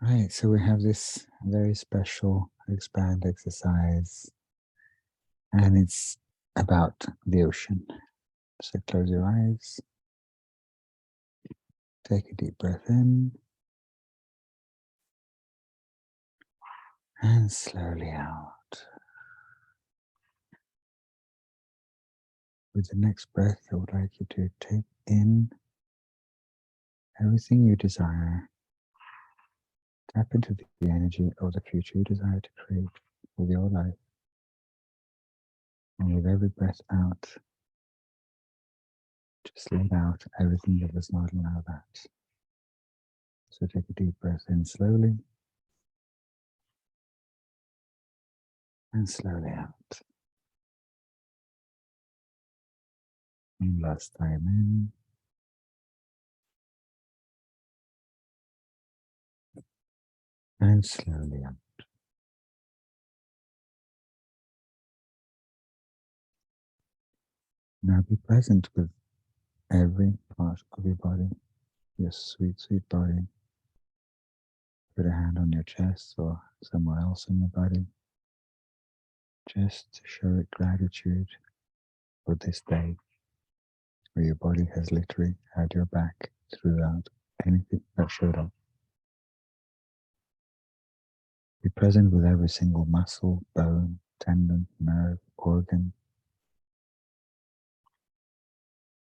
Right, so we have this very special expand exercise, and it's about the ocean. So close your eyes, take a deep breath in, and slowly out. With the next breath, I would like you to take in everything you desire. Tap into the energy of the future you desire to create with your life. And with every breath out, just let out everything that does not allow that. So take a deep breath in slowly, and slowly out. And last time in, and slowly out. Now be present with every part of your body, your sweet, sweet body. Put a hand on your chest or somewhere else in your body, just to show it gratitude for this day, where your body has literally had your back throughout anything that showed up. Be present with every single muscle, bone, tendon, nerve, organ,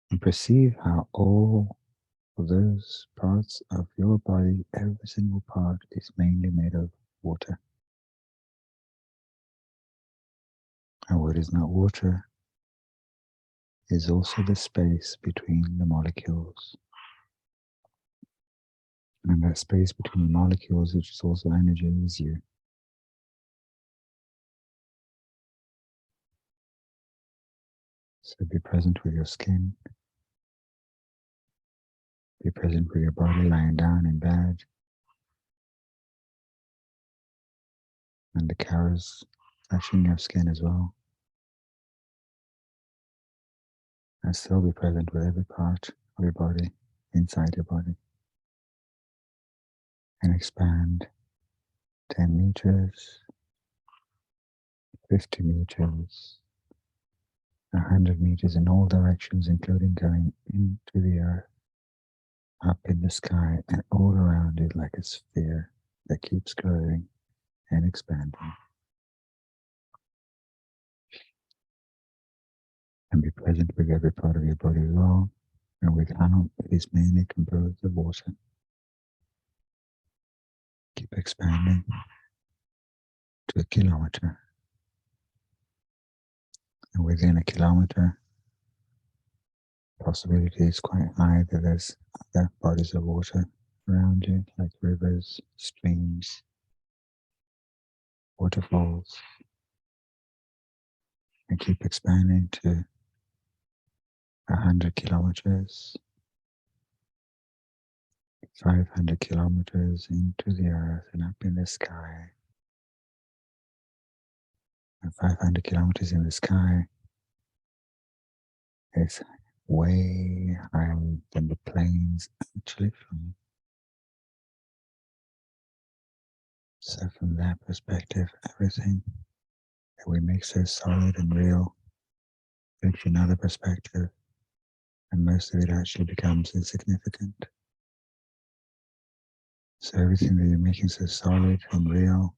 and perceive how all of those parts of your body, every single part, is mainly made of water. And what is not water is also the space between the molecules. And that space between the molecules, which is also energy, is you. So be present with your skin. Be present with your body lying down in bed. And the cars touching your skin as well. And still be present with every part of your body, inside your body. And expand 10 meters, 50 meters, 100 meters in all directions, including going into the earth, up in the sky, and all around it like a sphere that keeps growing and expanding. And be present with every part of your body as well, and with how it is mainly composed of water. Keep expanding to a kilometer. And within a kilometer, possibility is quite high that there's other bodies of water around you, like rivers, streams, waterfalls. And keep expanding to 100 kilometers, 500 kilometers into the earth and up in the sky. And 500 kilometers in the sky is way higher than the planes actually fly. So from that perspective, everything that we make so solid and real takes another perspective, and most of it actually becomes insignificant. So everything that you're making so solid and real,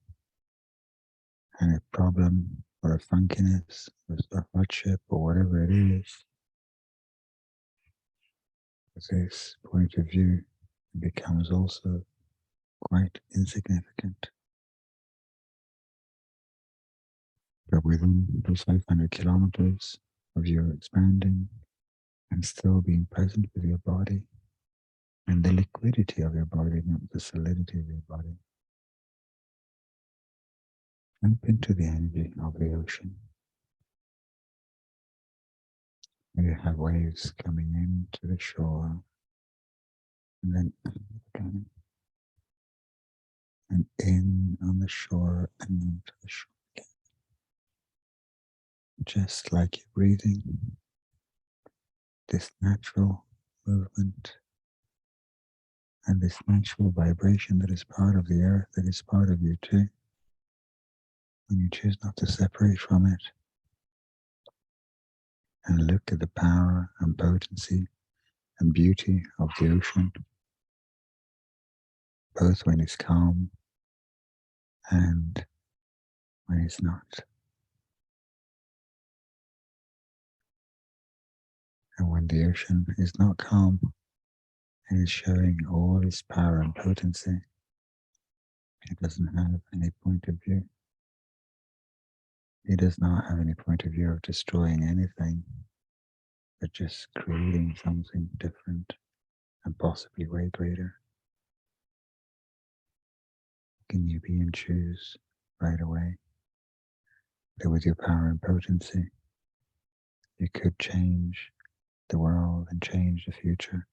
and a problem or a funkiness or a hardship or whatever it is, with this point of view, it becomes also quite insignificant. But within those 500 kilometers of your expanding and still being present with your body and the liquidity of your body, not the solidity of your body, jump into the energy of the ocean. You have waves coming into the shore and then again, and in on the shore and onto the shore again. Just like you're breathing, this natural movement and this natural vibration that is part of the earth, that is part of you too, when you choose not to separate from it and look at the power and potency and beauty of the ocean, both when it's calm and when it's not. And when the ocean is not calm and is showing all its power and potency, it doesn't have any point of view. It does not have any point of view of destroying anything, but just creating something different and possibly way greater. Can you be and choose right away that with your power and potency, you could change the world and change the future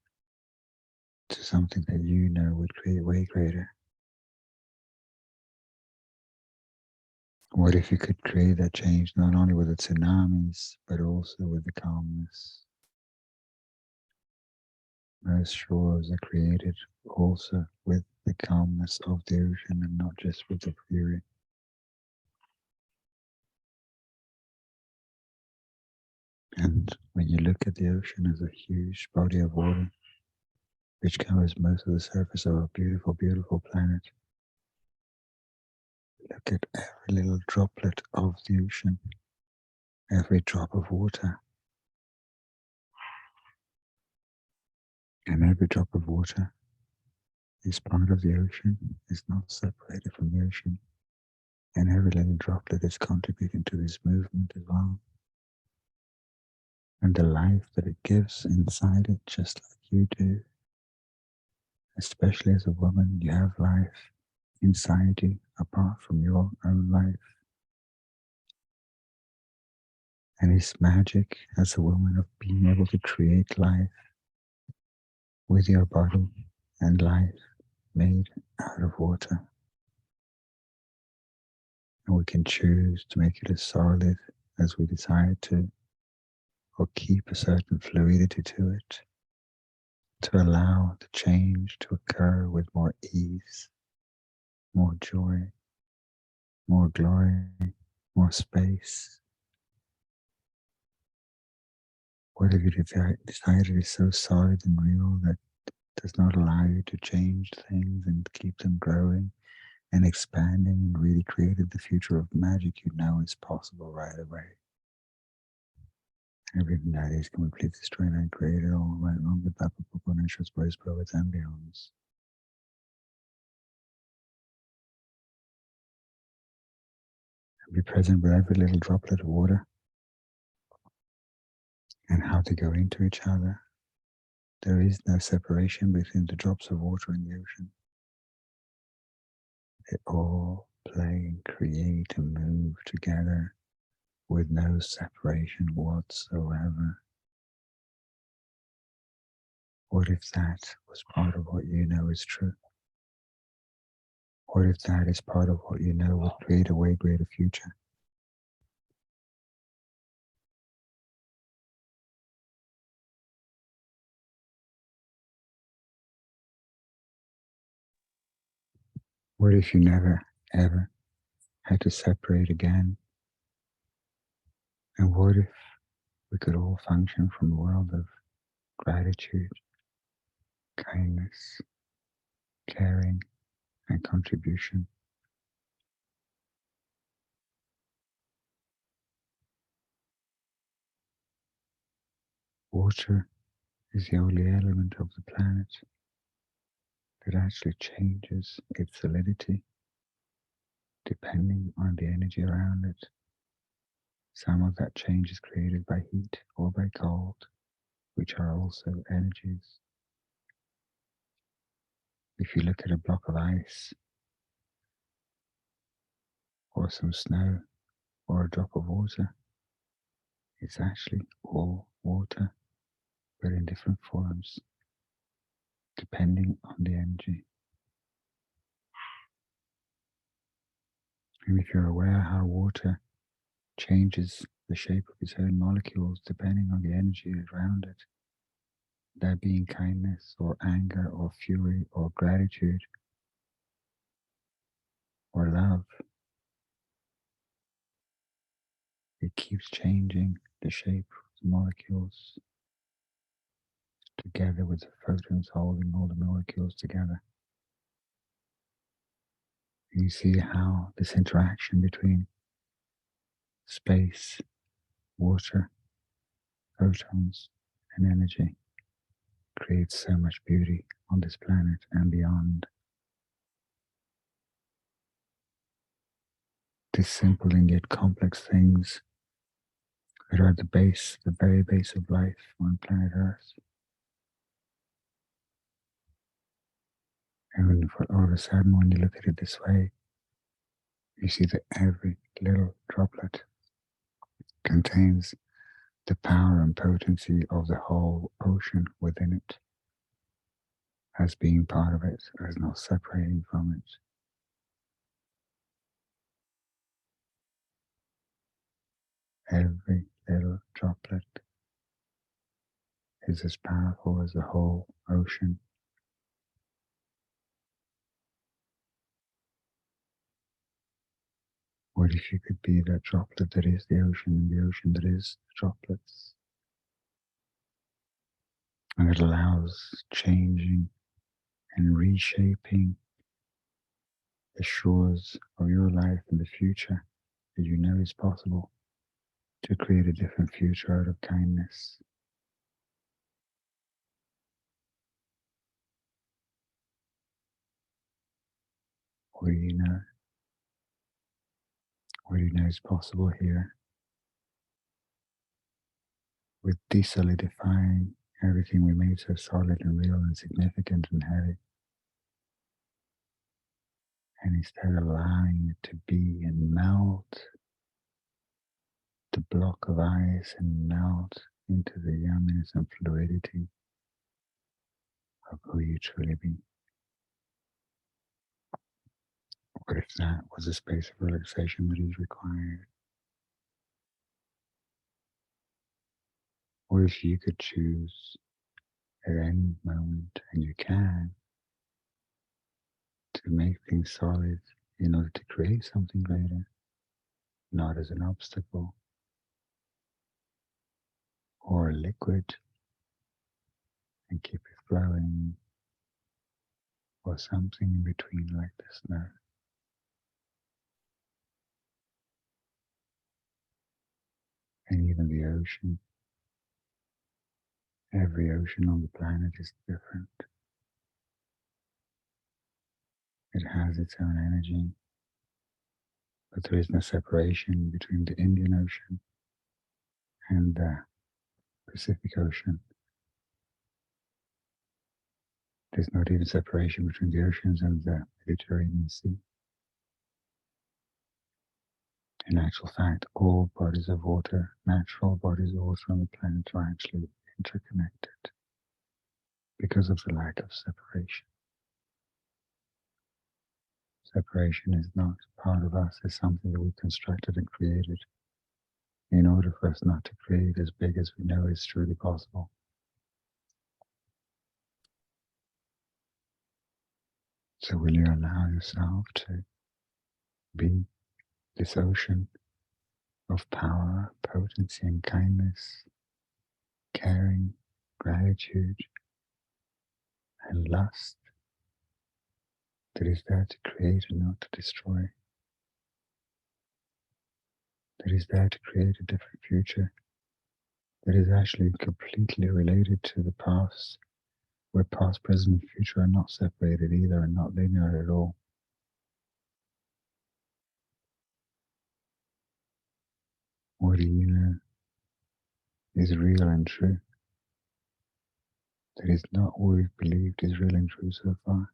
to something that you know would create way greater? What if you could create that change not only with the tsunamis, but also with the calmness? Most shores are created also with the calmness of the ocean and not just with the fury. And when you look at the ocean as a huge body of water, which covers most of the surface of our beautiful, beautiful planet, look at every little droplet of the ocean, every drop of water. And every drop of water is part of the ocean, is not separated from the ocean. And every little droplet is contributing to this movement as well. And the life that it gives inside it, just like you do. Especially as a woman, you have life inside you apart from your own life. And it's magic as a woman of being able to create life with your body and life made out of water. And we can choose to make it as solid as we desire to, or keep a certain fluidity to it, to allow the change to occur with more ease, more joy, more glory, more space. What if you decided is so solid and real that does not allow you to change things and keep them growing and expanding and really created the future of magic you know is possible right away? Everything that is completely destroyed and created all right wrong with Papa Popo Nature's Boys, Poets, and Beyonds. And be present with every little droplet of water and how they go into each other. There is no separation between the drops of water in the ocean. They all play and create and move together with no separation whatsoever. What if that was part of what you know is true? What if that is part of what you know would create a way greater future? What if you never, ever had to separate again? And what if we could all function from a world of gratitude, kindness, caring, and contribution? Water is the only element of the planet that actually changes its solidity depending on the energy around it. Some of that change is created by heat or by cold, which are also energies. If you look at a block of ice, or some snow, or a drop of water, it's actually all water, but in different forms, depending on the energy. And if you're aware how water changes the shape of its own molecules depending on the energy around it, That being kindness or anger or fury or gratitude or love, it keeps changing the shape of the molecules together with the photons holding all the molecules together. And you see how this interaction between space, water, photons, and energy creates so much beauty on this planet and beyond. These simple and yet complex things that are at the base, the very base of life on planet Earth. And all of a sudden, when you look at it this way, you see that every little droplet contains the power and potency of the whole ocean within it, as being part of it, as not separating from it. Every little droplet is as powerful as the whole ocean. What if you could be that droplet that is the ocean and the ocean that is the droplets? And it allows changing and reshaping the shores of your life in the future that you know is possible to create a different future out of kindness. What do you know? What do you know is possible here with desolidifying everything we made so solid and real and significant and heavy, and instead allowing it to be and melt the block of ice and melt into the yumminess and fluidity of who you truly be. What if that was a space of relaxation that is required? Or if you could choose at any moment, and you can, to make things solid in order to create something greater, not as an obstacle or a liquid and keep it flowing, or something in between like the snow. And even the ocean, every ocean on the planet is different. It has its own energy, but there is no separation between the Indian Ocean and the Pacific Ocean. There's not even separation between the oceans and the Mediterranean Sea. In actual fact, all bodies of water, natural bodies of water on the planet, are actually interconnected because of the lack of separation. Separation is not part of us, it's something that we constructed and created in order for us not to create as big as we know is truly possible. So will you allow yourself to be this ocean of power, potency, and kindness, caring, gratitude, and lust that is there to create and not to destroy, that is there to create a different future, that is actually completely related to the past, where past, present, and future are not separated either and not linear at all. What do you know is real and true? That is not what we've believed is real and true so far.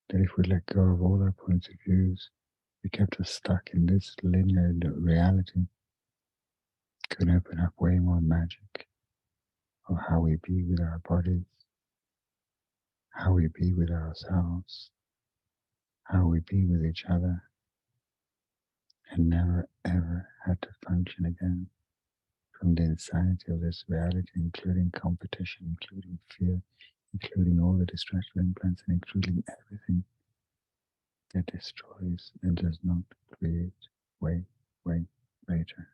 That if we let go of all our points of views, we kept us stuck in this linear reality, could open up way more magic of how we be with our bodies, how we be with ourselves, how we be with each other, and never ever had to function again from the insanity of this reality, including competition, including fear, including all the distractor implants, and including everything that destroys and does not create way greater.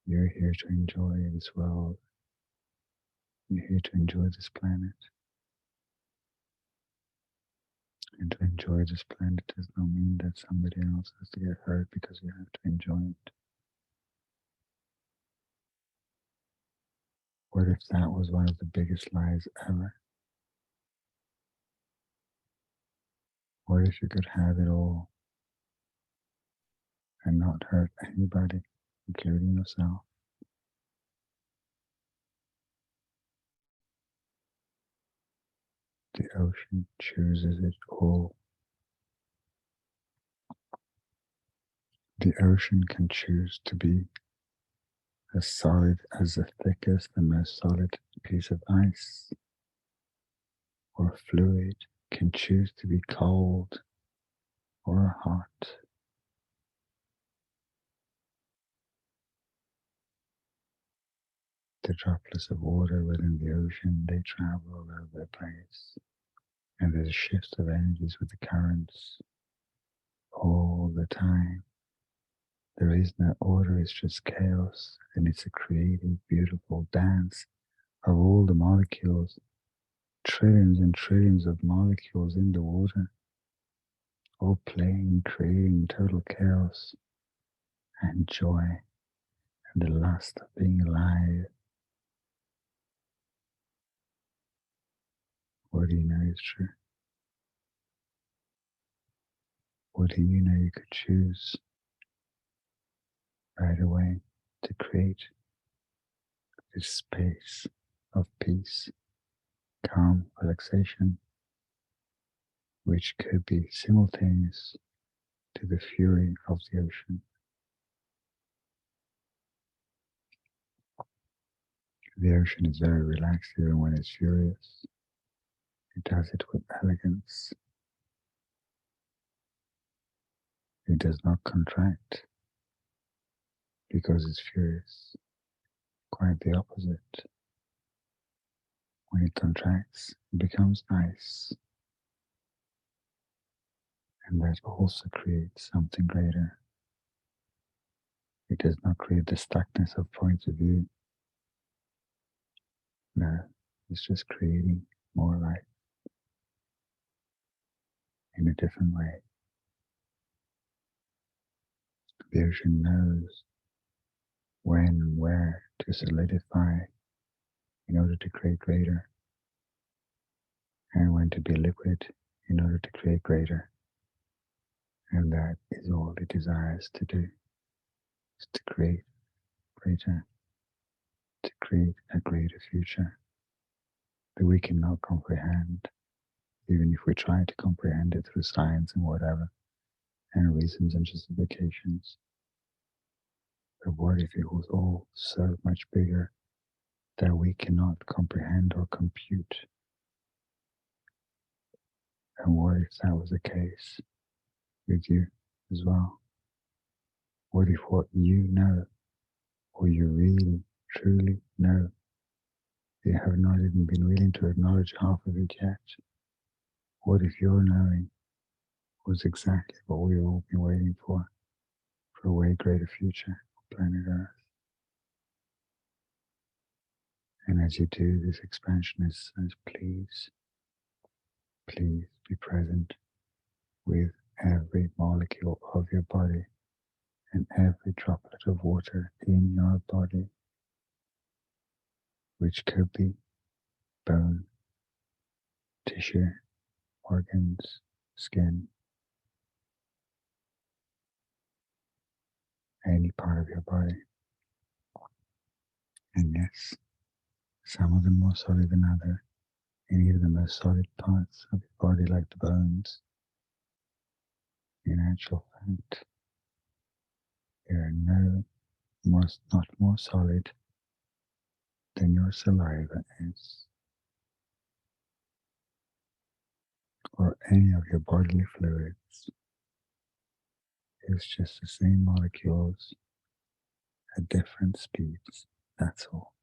You're here to enjoy this world. You're here to enjoy this planet. And to enjoy this planet does not mean that somebody else has to get hurt because you have to enjoy it. What if that was one of the biggest lies ever? What if you could have it all and not hurt anybody, including yourself? The ocean chooses it all. The ocean can choose to be as solid as the thickest and most solid piece of ice, or fluid can choose to be cold or hot. The droplets of water within the ocean, they travel all over the place. And there's shifts of energies with the currents all the time. There is no order, it's just chaos. And it's a creative, beautiful dance of all the molecules, trillions and trillions of molecules in the water, all playing, creating total chaos and joy and the lust of being alive. What do you know is true? What do you know you could choose right away to create this space of peace, calm, relaxation, which could be simultaneous to the fury of the ocean? The ocean is very relaxed even when it's furious. It does it with elegance. It does not contract because it's furious. Quite the opposite. When it contracts, it becomes ice. And that also creates something greater. It does not create the stuckness of points of view. No, it's just creating more light in a different way. The ocean knows when and where to solidify in order to create greater, and when to be liquid in order to create greater. And that is all it desires to do, is to create greater, to create a greater future that we cannot comprehend, even if we try to comprehend it through science and whatever, and reasons and justifications. But what if it was all so much bigger that we cannot comprehend or compute? And what if that was the case with you as well? What if what you know, or you really, truly know, you have not even been willing to acknowledge half of it yet? What if your knowing was exactly what we've all been waiting for a way greater future for planet Earth? And as you do, this expansionist says, please, please be present with every molecule of your body and every droplet of water in your body, which could be bone, tissue, organs, skin, any part of your body. And yes, some of them more solid than others. Any of the most solid parts of your body, like the bones, in actual fact, they are not more solid than your saliva is, or any of your bodily fluids. It's just the same molecules at different speeds. That's all.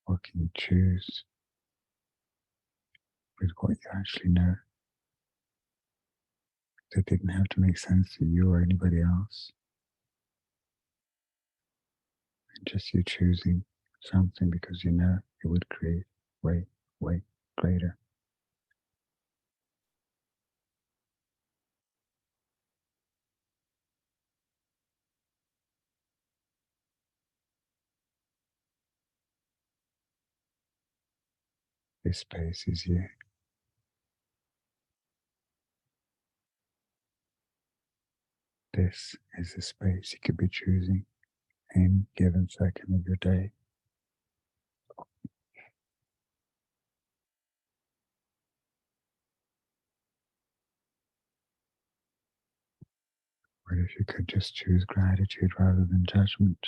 What can you choose with what you actually know that didn't have to make sense to you or anybody else? And just you choosing something because you know it would create way, way greater. This space is you. This is the space you could be choosing any given second of your day. What if you could just choose gratitude rather than judgment,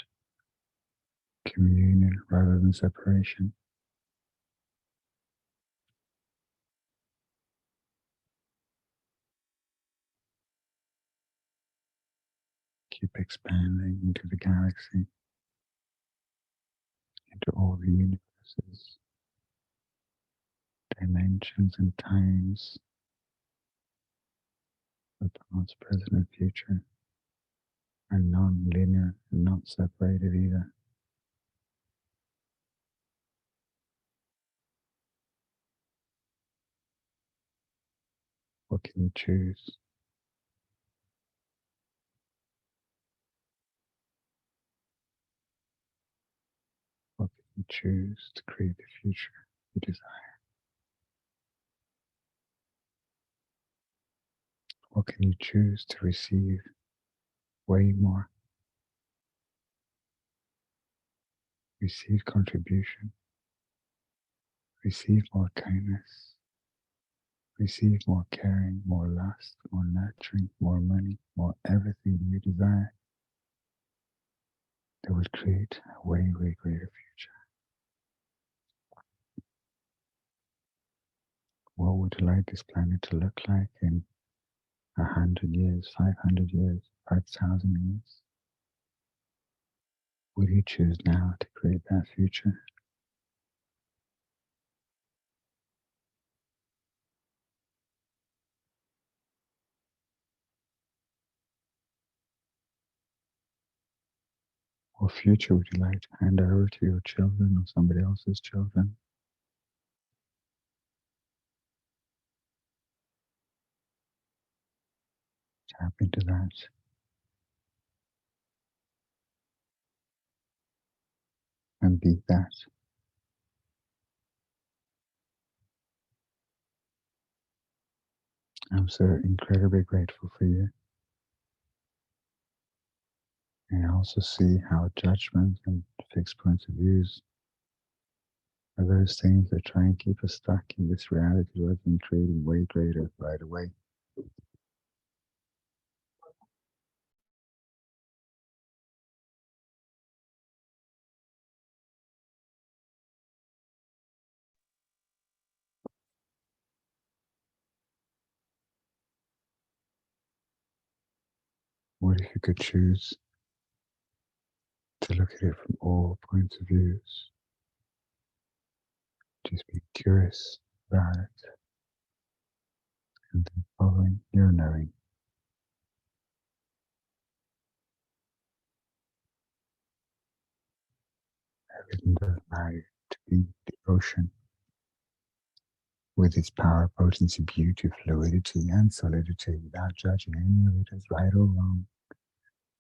communion rather than separation? Keep expanding into the galaxy, into all the universes, dimensions, and times, the past, present, and future are non-linear and not separated either. What can you choose? What can you choose to create the future you desire? What can you choose to receive way more? Receive contribution, receive more kindness, receive more caring, more lust, more nurturing, more money, more everything you desire that would create a way, way greater future. What would you like this planet to look like in 100 years, 500 years, 5,000 years? Would you choose now to create that future? What future would you like to hand over to your children or somebody else's children? Tap into that and be that. I'm so incredibly grateful for you. And I also see how judgment and fixed points of views are those things that try and keep us stuck in this reality rather than creating way greater right away. What if you could choose to look at it from all points of views? Just be curious about it and then following your knowing. Everything doesn't matter to be the ocean with its power, potency, beauty, fluidity, and solidity without judging any of it as right or wrong,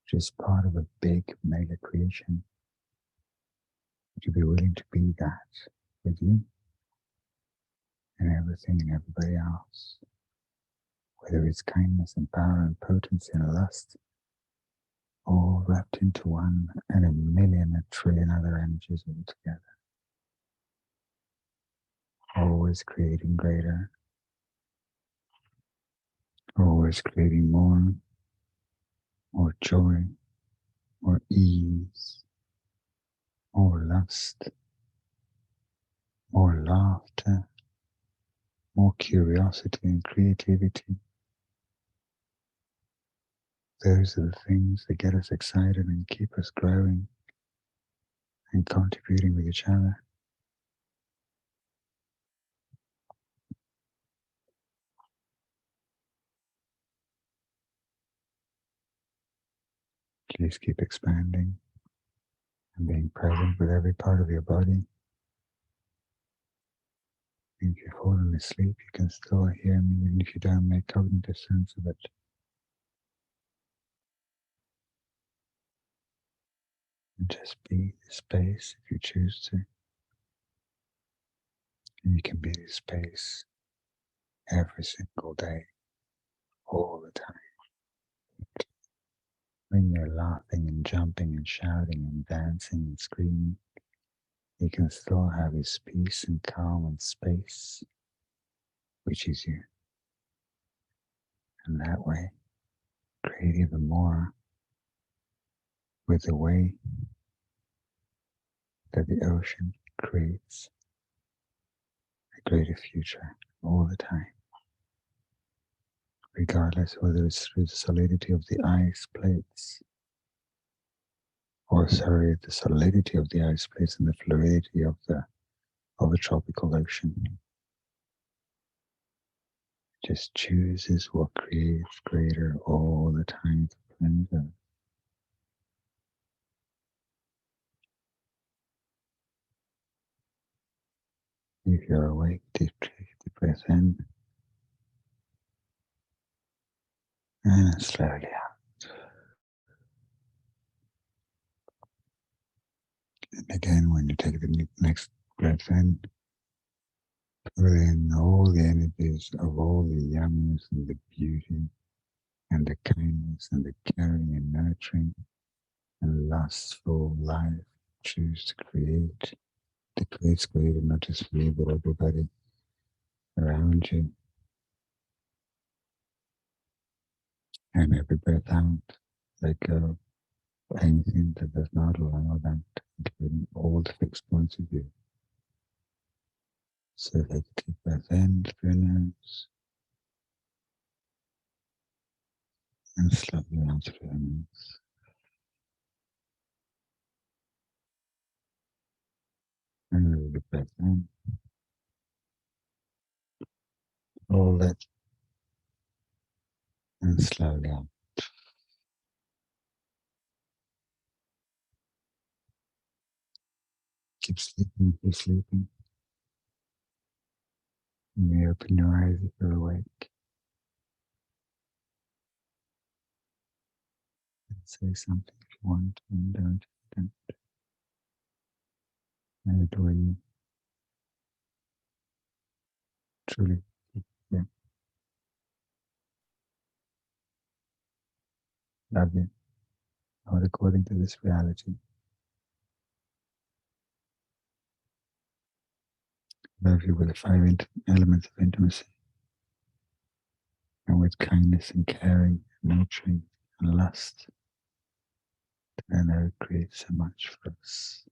just part of a big mega creation. Would you be willing to be that with you and everything and everybody else? Whether it's kindness and power and potency and lust, all wrapped into one and a million, a trillion other energies all together, always creating greater, always creating more joy, more ease, more lust, more laughter, more curiosity and creativity, Those are the things that get us excited and keep us growing and contributing with each other. Please keep expanding and being present with every part of your body. If you've fallen asleep, you can still hear me even if you don't make cognitive sense of it. And just be the space if you choose to. And you can be the space every single day, all the time. When you're laughing and jumping and shouting and dancing and screaming, you can still have this peace and calm and space, which is you. And that way, create even more with the way that the ocean creates a greater future all the time, regardless whether it's through the solidity of the ice plates, or sorry, the solidity of the ice plates and the fluidity of a tropical ocean. It just chooses what creates greater all the time to planet Earth. If you're awake, take the breath in and slowly out. And again, when you take the next breath in, put in all the energies of all the yumminess and the beauty and the kindness and the caring and nurturing and lustful life. Choose to create. The creates greater not just for you, but everybody around you. And every breath out, let go of anything that does not allow that, including all the fixed points of view. So take a deep breath in through your nose and slowly out through your nose. And really the breath in. Hold it and slowly out. Keep sleeping if you're sleeping. You may open your eyes if you're awake and say something if you want and don't. I adore you. Truly. Yeah. Love you. Not according to this reality. Love you with the five elements of intimacy and with kindness and caring, and nurturing and lust. And it creates so much for us.